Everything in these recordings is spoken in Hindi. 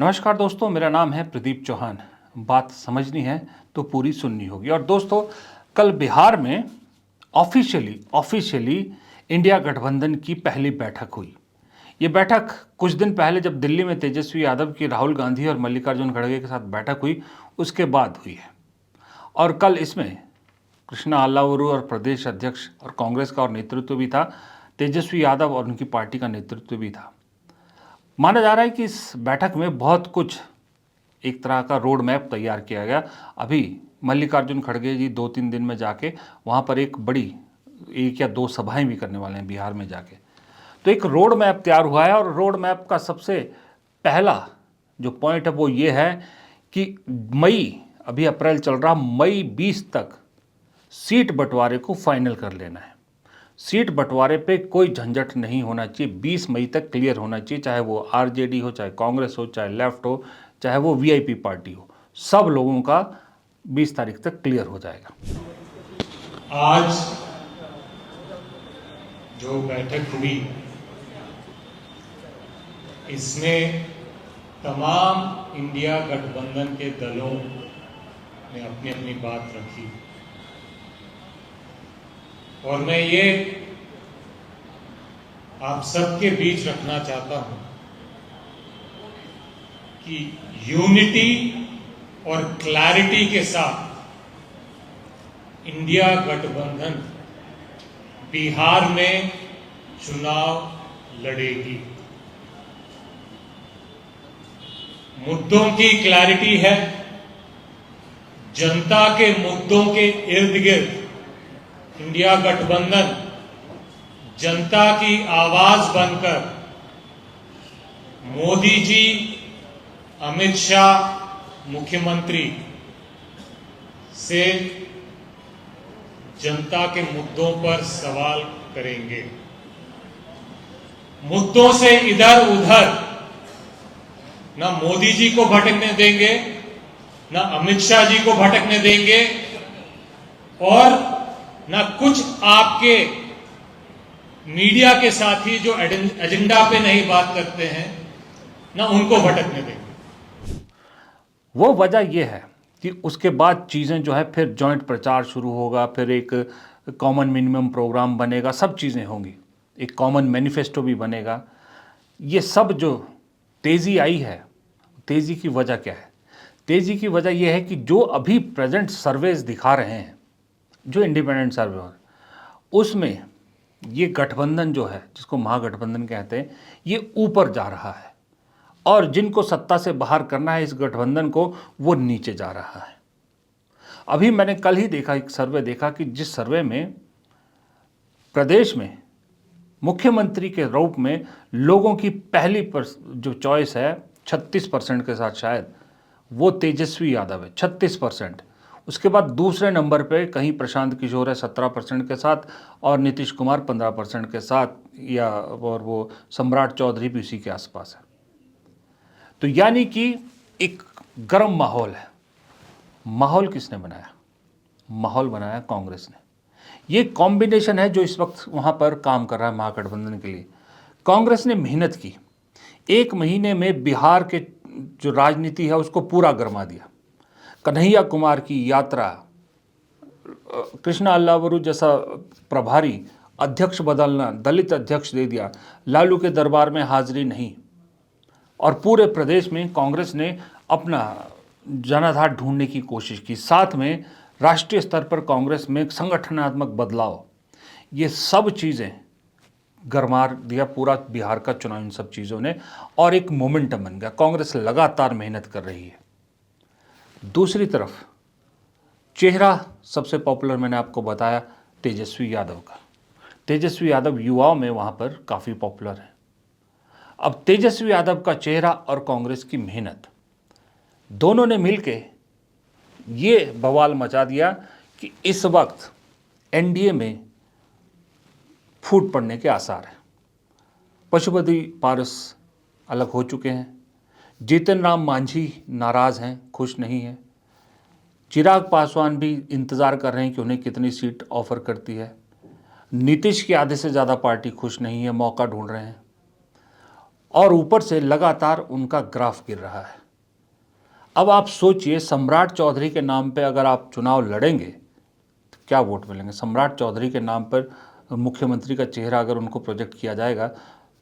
नमस्कार दोस्तों, मेरा नाम है प्रदीप चौहान। बात समझनी है तो पूरी सुननी होगी। और दोस्तों, कल बिहार में ऑफिशियली इंडिया गठबंधन की पहली बैठक हुई। ये बैठक कुछ दिन पहले जब दिल्ली में तेजस्वी यादव की राहुल गांधी और मल्लिकार्जुन खड़गे के साथ बैठक हुई, उसके बाद हुई है। और कल इसमें कृष्णा अल्लावरू और प्रदेश अध्यक्ष और कांग्रेस का और नेतृत्व भी था, तेजस्वी यादव और उनकी पार्टी का नेतृत्व भी था। माना जा रहा है कि इस बैठक में बहुत कुछ एक तरह का रोड मैप तैयार किया गया। अभी मल्लिकार्जुन खड़गे जी 2-3 दिन में जाके वहाँ पर एक या 2 सभाएं भी करने वाले हैं बिहार में जाके। तो एक रोड मैप तैयार हुआ है और रोड मैप का सबसे पहला जो पॉइंट है वो ये है कि अभी अप्रैल चल रहा, मई 20 तक सीट बंटवारे को फाइनल कर लेना है। सीट बंटवारे पे कोई झंझट नहीं होना चाहिए, 20 मई तक क्लियर होना चाहिए, चाहे वो आरजेडी हो, चाहे कांग्रेस हो, चाहे लेफ्ट हो, चाहे वो वीआईपी पार्टी हो, सब लोगों का 20 तारीख तक क्लियर हो जाएगा। आज जो बैठक हुई इसमें तमाम इंडिया गठबंधन के दलों ने अपनी अपनी बात रखी और मैं ये आप सबके बीच रखना चाहता हूं कि यूनिटी और क्लैरिटी के साथ इंडिया गठबंधन बिहार में चुनाव लड़ेगी। मुद्दों की क्लैरिटी है, जनता के मुद्दों के इर्द गिर्द इंडिया गठबंधन जनता की आवाज बनकर मोदी जी, अमित शाह मुख्यमंत्री से जनता के मुद्दों पर सवाल करेंगे। मुद्दों से इधर उधर ना मोदी जी को भटकने देंगे, ना अमित शाह जी को भटकने देंगे और ना कुछ आपके मीडिया के साथी जो एजेंडा पे नहीं बात करते हैं, ना उनको भटकने देंगे। वो वजह यह है कि उसके बाद चीज़ें जो है फिर जॉइंट प्रचार शुरू होगा, फिर एक कॉमन मिनिमम प्रोग्राम बनेगा, सब चीज़ें होंगी, एक कॉमन मैनिफेस्टो भी बनेगा। ये सब जो तेज़ी आई है, तेज़ी की वजह क्या है? तेज़ी की वजह यह है कि जो अभी प्रेजेंट सर्वेज दिखा रहे हैं, जो इंडिपेंडेंट सर्वे, उसमें ये गठबंधन जो है, जिसको महागठबंधन कहते हैं, ये ऊपर जा रहा है और जिनको सत्ता से बाहर करना है इस गठबंधन को, वो नीचे जा रहा है। अभी मैंने कल ही देखा, एक सर्वे देखा कि जिस सर्वे में प्रदेश में मुख्यमंत्री के रूप में लोगों की पहली जो चॉइस है 36% के साथ, शायद वो तेजस्वी यादव है, 36%। उसके बाद दूसरे नंबर पे कहीं प्रशांत किशोर है 17% के साथ और नीतीश कुमार 15% के साथ, और वो सम्राट चौधरी भी उसी के आसपास है। तो यानी कि एक गर्म माहौल है। माहौल किसने बनाया? माहौल बनाया कांग्रेस ने। ये कॉम्बिनेशन है जो इस वक्त वहाँ पर काम कर रहा है महागठबंधन के लिए। कांग्रेस ने मेहनत की, 1 महीने में बिहार के जो राजनीति है उसको पूरा गरमा दिया। कन्हैया कुमार की यात्रा, कृष्णा अल्लावरू जैसा प्रभारी अध्यक्ष बदलना, दलित अध्यक्ष दे दिया, लालू के दरबार में हाजिरी नहीं, और पूरे प्रदेश में कांग्रेस ने अपना जनाधार ढूंढने की कोशिश की। साथ में राष्ट्रीय स्तर पर कांग्रेस में संगठनात्मक बदलाव, ये सब चीज़ें गरमा दिया पूरा बिहार का चुनाव इन सब चीज़ों ने, और एक मोमेंटम बन गया। कांग्रेस लगातार मेहनत कर रही है। दूसरी तरफ चेहरा सबसे पॉपुलर मैंने आपको बताया तेजस्वी यादव का। तेजस्वी यादव युवाओं में वहाँ पर काफ़ी पॉपुलर है। अब तेजस्वी यादव का चेहरा और कांग्रेस की मेहनत, दोनों ने मिलके ये बवाल मचा दिया कि इस वक्त एनडीए में फूट पड़ने के आसार हैं। पशुपति पारस अलग हो चुके हैं, जीतन राम मांझी नाराज़ हैं, खुश नहीं हैं, चिराग पासवान भी इंतज़ार कर रहे हैं कि उन्हें कितनी सीट ऑफर करती है, नीतीश की आधे से ज़्यादा पार्टी खुश नहीं है, मौका ढूंढ रहे हैं। और ऊपर से लगातार उनका ग्राफ गिर रहा है। अब आप सोचिए, सम्राट चौधरी के नाम पे अगर आप चुनाव लड़ेंगे तो क्या वोट मिलेंगे? सम्राट चौधरी के नाम पर मुख्यमंत्री का चेहरा अगर उनको प्रोजेक्ट किया जाएगा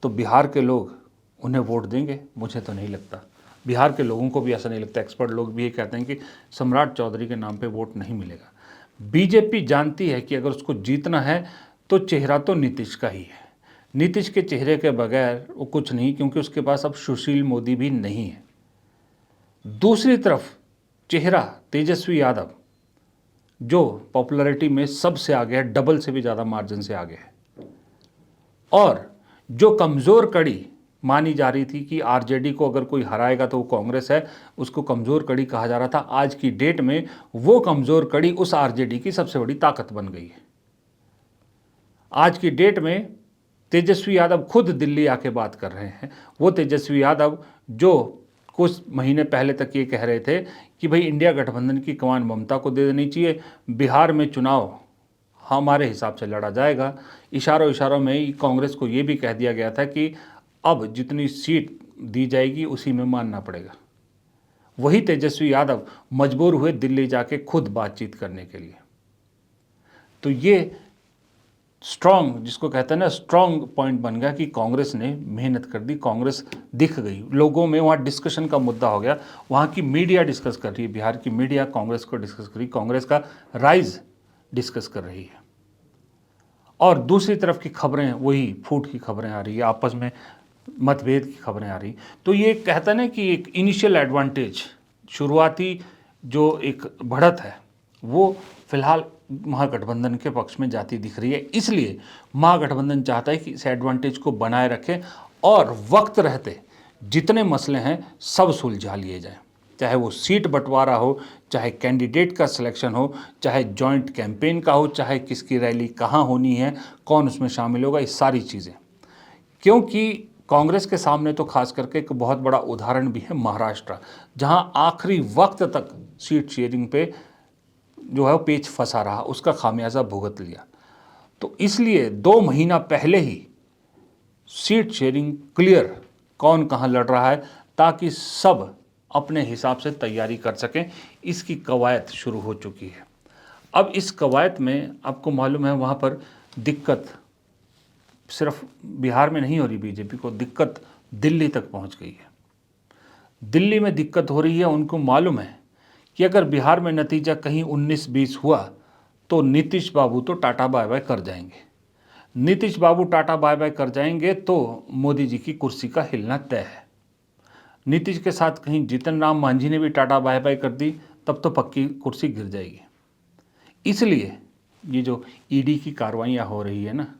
तो बिहार के लोग उन्हें वोट देंगे? मुझे तो नहीं लगता। बिहार के लोगों को भी ऐसा नहीं लगता। एक्सपर्ट लोग भी ये कहते हैं कि सम्राट चौधरी के नाम पे वोट नहीं मिलेगा। बीजेपी जानती है कि अगर उसको जीतना है तो चेहरा तो नीतीश का ही है। नीतीश के चेहरे के बगैर वो कुछ नहीं, क्योंकि उसके पास अब सुशील मोदी भी नहीं है। दूसरी तरफ चेहरा तेजस्वी यादव, जो पॉपुलैरिटी में सबसे आगे है, डबल से भी ज़्यादा मार्जिन से आगे है। और जो कमज़ोर कड़ी मानी जा रही थी कि आरजेडी को अगर कोई हराएगा तो वो कांग्रेस है, उसको कमज़ोर कड़ी कहा जा रहा था, आज की डेट में वो कमज़ोर कड़ी उस आरजेडी की सबसे बड़ी ताकत बन गई है। आज की डेट में तेजस्वी यादव खुद दिल्ली आके बात कर रहे हैं। वो तेजस्वी यादव जो कुछ महीने पहले तक ये कह रहे थे कि भाई इंडिया गठबंधन की कमान ममता को दे देनी चाहिए, बिहार में चुनाव हमारे हिसाब से लड़ा जाएगा। इशारों इशारों में कांग्रेस को ये भी कह दिया गया था कि अब जितनी सीट दी जाएगी उसी में मानना पड़ेगा। वही तेजस्वी यादव मजबूर हुए दिल्ली जाके खुद बातचीत करने के लिए। तो ये स्ट्रॉन्ग, जिसको कहते हैं ना, स्ट्रॉन्ग पॉइंट बन गया कि कांग्रेस ने मेहनत कर दी, कांग्रेस दिख गई लोगों में। वहाँ डिस्कशन का मुद्दा हो गया, वहाँ की मीडिया डिस्कस कर रही है, बिहार की मीडिया कांग्रेस को डिस्कस कर रही, कांग्रेस का राइज डिस्कस कर रही है। और दूसरी तरफ की खबरें वही फूट की खबरें आ रही है, आपस में मतभेद की खबरें आ रही। तो ये कहता ना कि एक इनिशियल एडवांटेज, शुरुआती जो एक बढ़त है, वो फिलहाल महागठबंधन के पक्ष में जाती दिख रही है। इसलिए महागठबंधन चाहता है कि इस एडवांटेज को बनाए रखें और वक्त रहते जितने मसले हैं सब सुलझा लिए जाएं, चाहे वो सीट बंटवारा हो, चाहे कैंडिडेट का सिलेक्शन हो, चाहे जॉइंट कैंपेन का हो, चाहे किसकी रैली कहाँ होनी है, कौन उसमें शामिल होगा, ये सारी चीज़ें। क्योंकि कांग्रेस के सामने तो खास करके एक बहुत बड़ा उदाहरण भी है महाराष्ट्र, जहां आखिरी वक्त तक सीट शेयरिंग पे जो है पेच फंसा रहा, उसका खामियाजा भुगत लिया। तो इसलिए 2 महीना पहले ही सीट शेयरिंग क्लियर, कौन कहाँ लड़ रहा है, ताकि सब अपने हिसाब से तैयारी कर सकें। इसकी कवायद शुरू हो चुकी है। अब इस कवायद में आपको मालूम है वहाँ पर दिक्कत सिर्फ बिहार में नहीं हो रही, बीजेपी को दिक्कत दिल्ली तक पहुँच गई है। दिल्ली में दिक्कत हो रही है, उनको मालूम है कि अगर बिहार में नतीजा कहीं 19-20 हुआ तो नीतीश बाबू तो टाटा बाय बाय कर जाएंगे। नीतीश बाबू टाटा बाय बाय कर जाएंगे तो मोदी जी की कुर्सी का हिलना तय है। नीतीश के साथ कहीं जीतन राम मांझी ने भी टाटा बाय बाय कर दी, तब तो पक्की कुर्सी गिर जाएगी। इसलिए ये जो ईडी की कार्रवाइयाँ हो रही है ना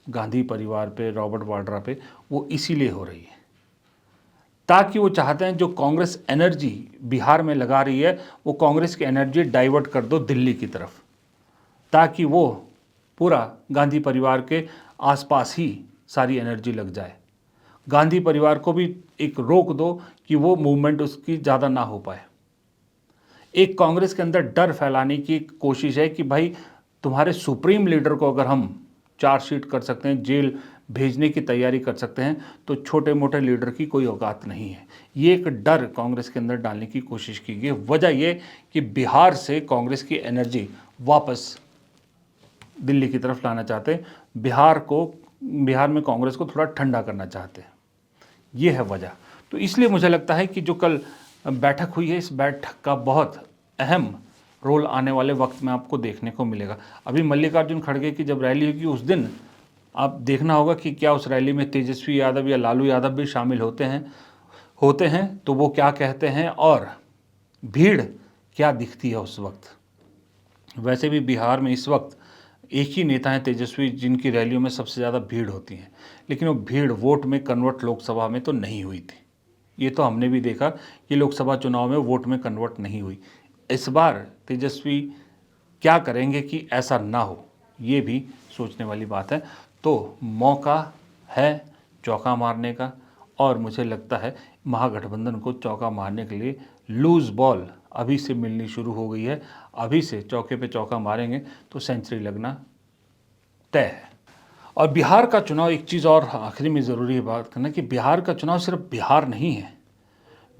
गांधी परिवार पे, रॉबर्ट वाड्रा पे, वो इसीलिए हो रही है ताकि वो चाहते हैं जो कांग्रेस एनर्जी बिहार में लगा रही है वो कांग्रेस की एनर्जी डाइवर्ट कर दो दिल्ली की तरफ, ताकि वो पूरा गांधी परिवार के आसपास ही सारी एनर्जी लग जाए। गांधी परिवार को भी एक रोक दो कि वो मूवमेंट उसकी ज़्यादा ना हो पाए। एक कांग्रेस के अंदर डर फैलाने की कोशिश है कि भाई तुम्हारे सुप्रीम लीडर को अगर हम चार्जशीट कर सकते हैं, जेल भेजने की तैयारी कर सकते हैं, तो छोटे मोटे लीडर की कोई औकात नहीं है। ये एक डर कांग्रेस के अंदर डालने की कोशिश की गई। वजह ये कि बिहार से कांग्रेस की एनर्जी वापस दिल्ली की तरफ लाना चाहते हैं, बिहार में कांग्रेस को थोड़ा ठंडा करना चाहते हैं। ये है वजह। तो इसलिए मुझे लगता है कि जो कल बैठक हुई है, इस बैठक का बहुत अहम रोल आने वाले वक्त में आपको देखने को मिलेगा। अभी मल्लिकार्जुन खड़गे की जब रैली होगी उस दिन आप देखना होगा कि क्या उस रैली में तेजस्वी यादव या लालू यादव भी शामिल होते हैं तो वो क्या कहते हैं और भीड़ क्या दिखती है उस वक्त। वैसे भी बिहार में इस वक्त एक ही नेता हैं तेजस्वी, जिनकी रैलियों में सबसे ज़्यादा भीड़ होती है, लेकिन वो भीड़ वोट में कन्वर्ट लोकसभा में तो नहीं हुई थी। ये तो हमने भी देखा कि लोकसभा चुनाव में वोट में कन्वर्ट नहीं हुई। इस बार तेजस्वी क्या करेंगे कि ऐसा ना हो, ये भी सोचने वाली बात है। तो मौका है चौका मारने का, और मुझे लगता है महागठबंधन को चौका मारने के लिए लूज बॉल अभी से मिलनी शुरू हो गई है। अभी से चौके पे चौका मारेंगे तो सेंचुरी लगना तय है। और बिहार का चुनाव, एक चीज़ और आखिरी में ज़रूरी है बात करना कि बिहार का चुनाव सिर्फ बिहार नहीं है।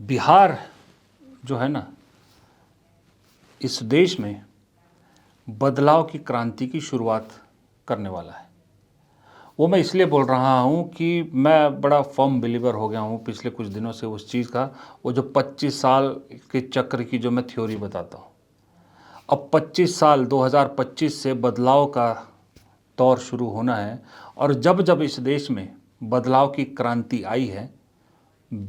बिहार जो है ना, इस देश में बदलाव की क्रांति की शुरुआत करने वाला है। वो मैं इसलिए बोल रहा हूँ कि मैं बड़ा फर्म बिलीवर हो गया हूँ पिछले कुछ दिनों से उस चीज़ का। वो जो 25 साल के चक्र की जो मैं थ्योरी बताता हूँ, अब 25 साल 2025 से बदलाव का दौर शुरू होना है। और जब जब इस देश में बदलाव की क्रांति आई है,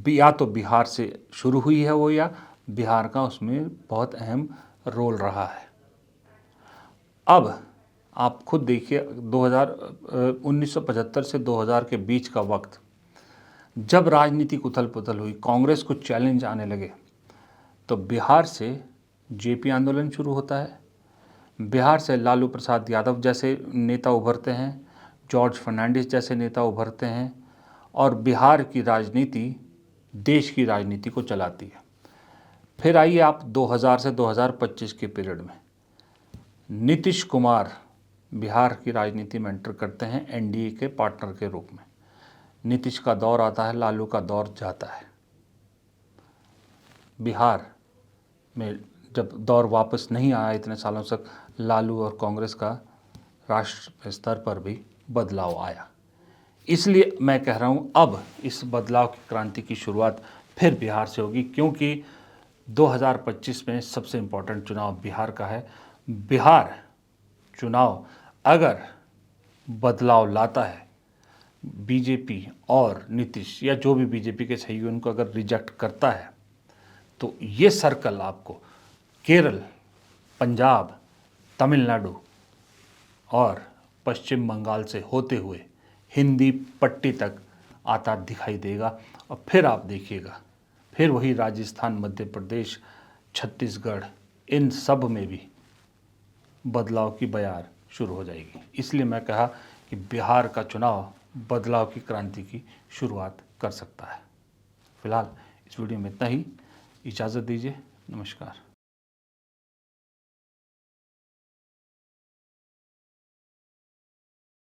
या तो बिहार से शुरू हुई है वो, या बिहार का उसमें बहुत अहम रोल रहा है। अब आप खुद देखिए 1975 से 2000 के बीच का वक्त, जब राजनीतिक उथल पुथल हुई, कांग्रेस को चैलेंज आने लगे, तो बिहार से जेपी आंदोलन शुरू होता है। बिहार से लालू प्रसाद यादव जैसे नेता उभरते हैं, जॉर्ज फर्नांडिस जैसे नेता उभरते हैं, और बिहार की राजनीति देश की राजनीति को चलाती है। फिर आइए आप 2000 से 2025 के पीरियड में, नीतीश कुमार बिहार की राजनीति में एंटर करते हैं एनडीए के पार्टनर के रूप में। नीतीश का दौर आता है, लालू का दौर जाता है। बिहार में जब दौर वापस नहीं आया इतने सालों तक, लालू और कांग्रेस का राष्ट्र स्तर पर भी बदलाव आया। इसलिए मैं कह रहा हूँ अब इस बदलाव की क्रांति की शुरुआत फिर बिहार से होगी, क्योंकि 2025 में सबसे इम्पोर्टेंट चुनाव बिहार का है। बिहार चुनाव अगर बदलाव लाता है, बीजेपी और नीतीश या जो भी बीजेपी के सहयोगी उनको अगर रिजेक्ट करता है, तो ये सर्कल आपको केरल, पंजाब, तमिलनाडु और पश्चिम बंगाल से होते हुए हिंदी पट्टी तक आता दिखाई देगा। और फिर आप देखिएगा, फिर वही राजस्थान, मध्य प्रदेश, छत्तीसगढ़, इन सब में भी बदलाव की बयार शुरू हो जाएगी। इसलिए मैं कहा कि बिहार का चुनाव बदलाव की क्रांति की शुरुआत कर सकता है। फिलहाल इस वीडियो में इतना ही। इजाज़त दीजिए। नमस्कार।